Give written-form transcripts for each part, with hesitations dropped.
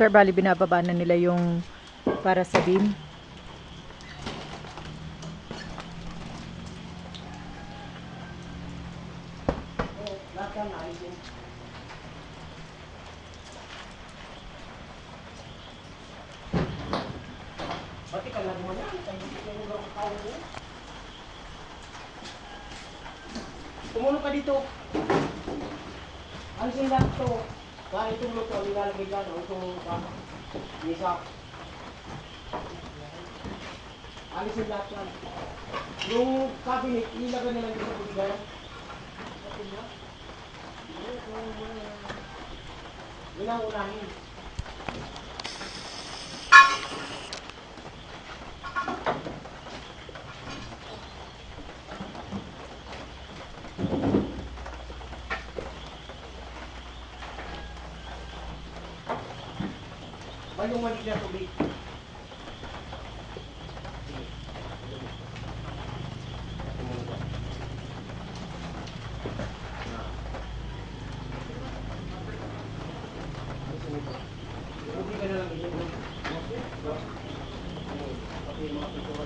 Sir, bali binababa na nila yung para sa beam. Lahat yan, ayusin. Pati ka na naman yan. Kaya hindi ka nung tao mo. Tumulong ka dito. Alisin lahat ito. Kaya itong luto, ang nilalagay dyan. Itong misa. Alisin lahat yan. Yung cabinet, ilagay na lang dito sa buligan. Yun ang unahin. Yung mali na tubig. Tubig ka na lang ito. Pati yung mga pituwa.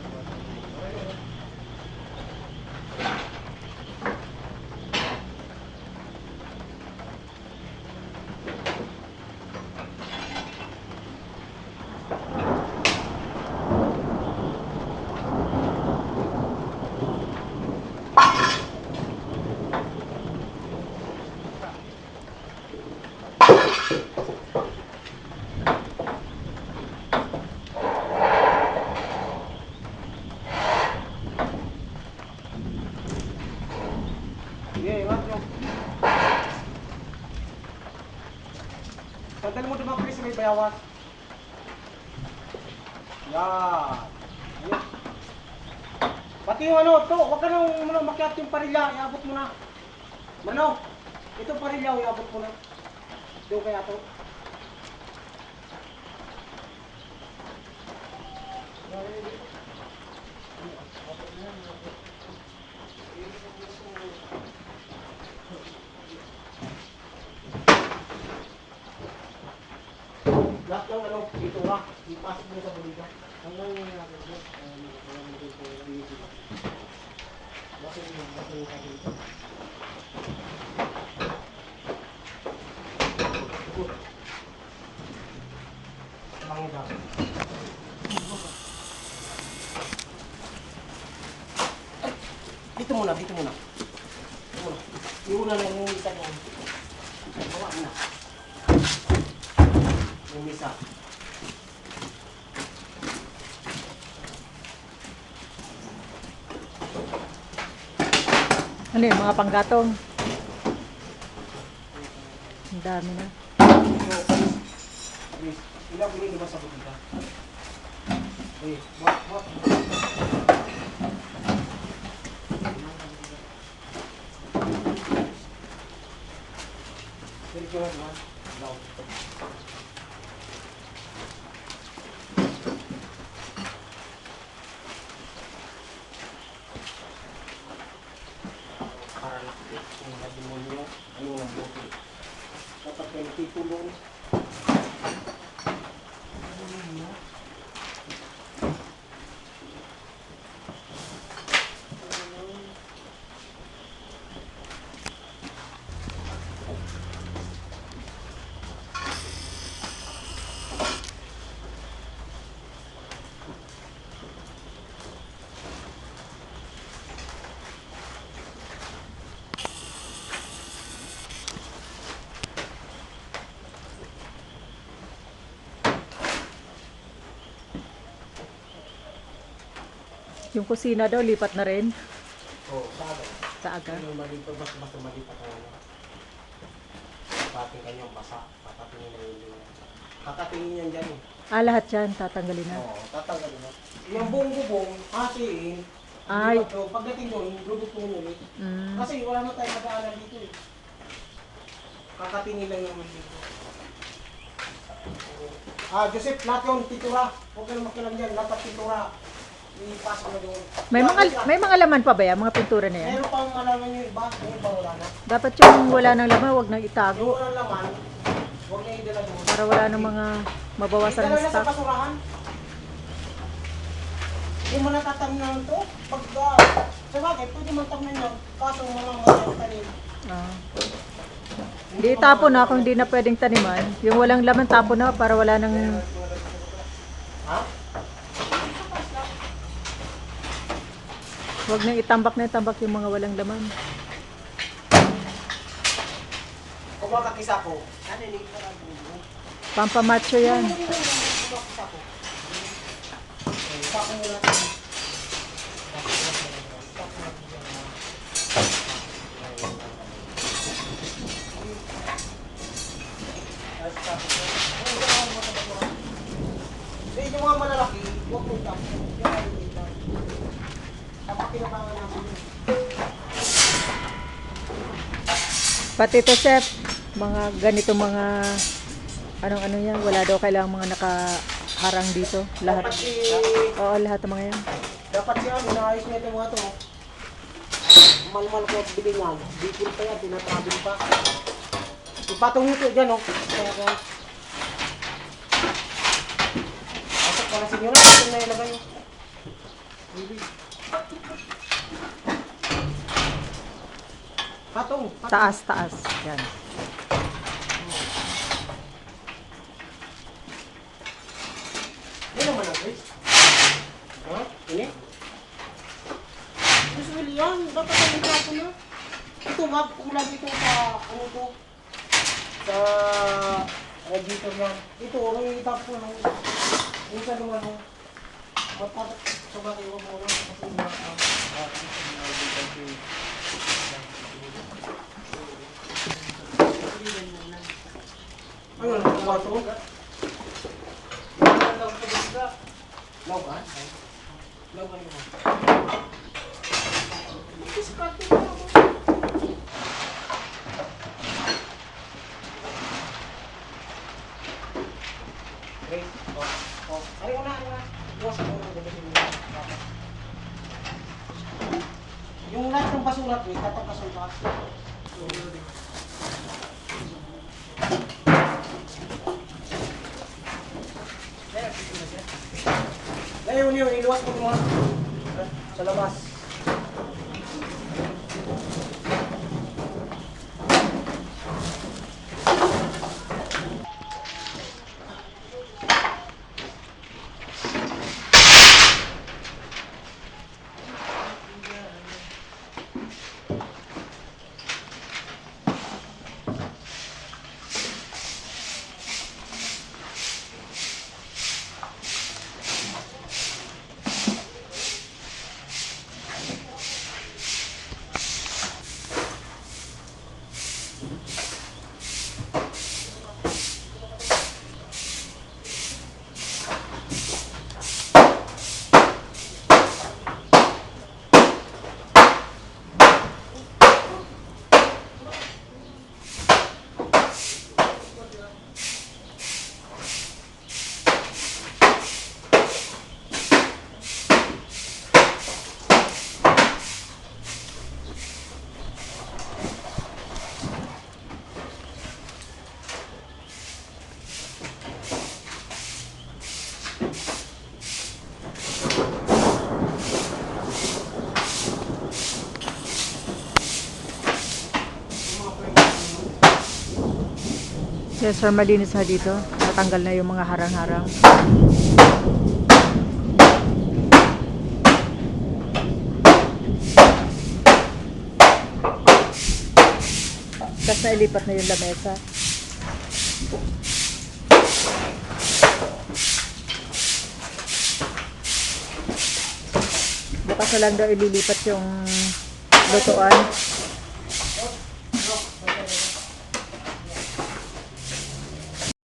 Sige, iwan nyo. Sandali mo naman Chris, may bayawas. Yan. Ayun. Pati yung ano, to, huwag ka nang makiat yung parilya, iabot mo na. Mano, ito parilya, iabot mo na. Doon kaya to. Lahat ng ano, dito nga, ipasok mo sa buliga. Hanggang yung natin dito, bakit yung sa dito? Mangga. Dito muna, dito muna. Dito muna. Iuna na yung isa niya. Bawa mo na. Yung isa. Ano yun, mga panggatong? Ang dami na. Please, ilang mo yung sa butika? Okay, buat. Very good, man. Down. Para nakikita kung mga demonyo, ano ang buti. Dapat kayo titulong. Yung kusina daw, lipat na rin Oo, sa agad. sa aga. Yung malipat, basta malipat ang ano. Pating kanyang basa, patatingin na yun. Tatatingin yan dyan eh. Ah, lahat yan, tatanggalin na. Oo, tatanggalin mo. Yung buong bubong, hatiin. Ay. So, pagdating doon, lubog mo ulit. Kasi wala na tayong mag-aaral dito eh. Kakatingin lang naman dito. Joseph, lahat yung pintura. Huwag ka na makilang dyan, lahat ang pintura. Ipasok na doon. May mga laman pa ba yan, mga pintura na yan? Meron pang malaman yung iba, yung iba wala na. Dapat yung wala ng laman, wag nang Yung itago walang laman, huwag niya idala doon. para wala ng mga mabawasan Dala ang na sa stock. basurahan. Hindi mo natatamnan to. Pag, sa bagay, pwede man tamnan yun. Kaso mga mga tanim. Ah. Hindi tapon na kung hindi na pwedeng taniman. Yung walang laman tapon na para wala nang Ha? wag nang itambak na itambak yung mga walang laman. Kung makakisa ko, ano yung parang Pampamacho yan. Yung mga malalaki, huwag mo tapos. Dapat pinabangan namin yun. Pati to chef, mga ganito mga ano yan, wala daw kailangang mga nakaharang dito. Lahat. Dapat si... Oo, lahat ng mga yan. Dapat siya, inaayos niya itong mga to. Malmal ko at bilingan. Bikil pa yan, tinatrabil pa. Ipatong nito dyan, oh. Kaya, pasok para sa inyo na, ito na ilagay. Hindi. Patong. Taas, taas. Yan. Hindi naman ang Chris. Ha? Ini? Usually yan, dapat ang plato na. Ito, wag umulan dito sa, ano to, sa radiator yan. Ito, may itap ko lang. Minsan naman, matatak sa bagay, wag mo lang kasi ano lang, plato? Law ba? Law ba yun? Diskarte ko ako. Okay. Oh. Ari ko na. Buwas ako ng gamitin mo. Yung lahat ng basulat mo, tatapasol ka. Ngayon yun, iluwas mo mga sa labas. Yes, sir, malinis na dito. Natanggal na yung mga harang-harang. Tapos nailipat na yung lamesa. Bukas na lang daw ililipat yung lutuan.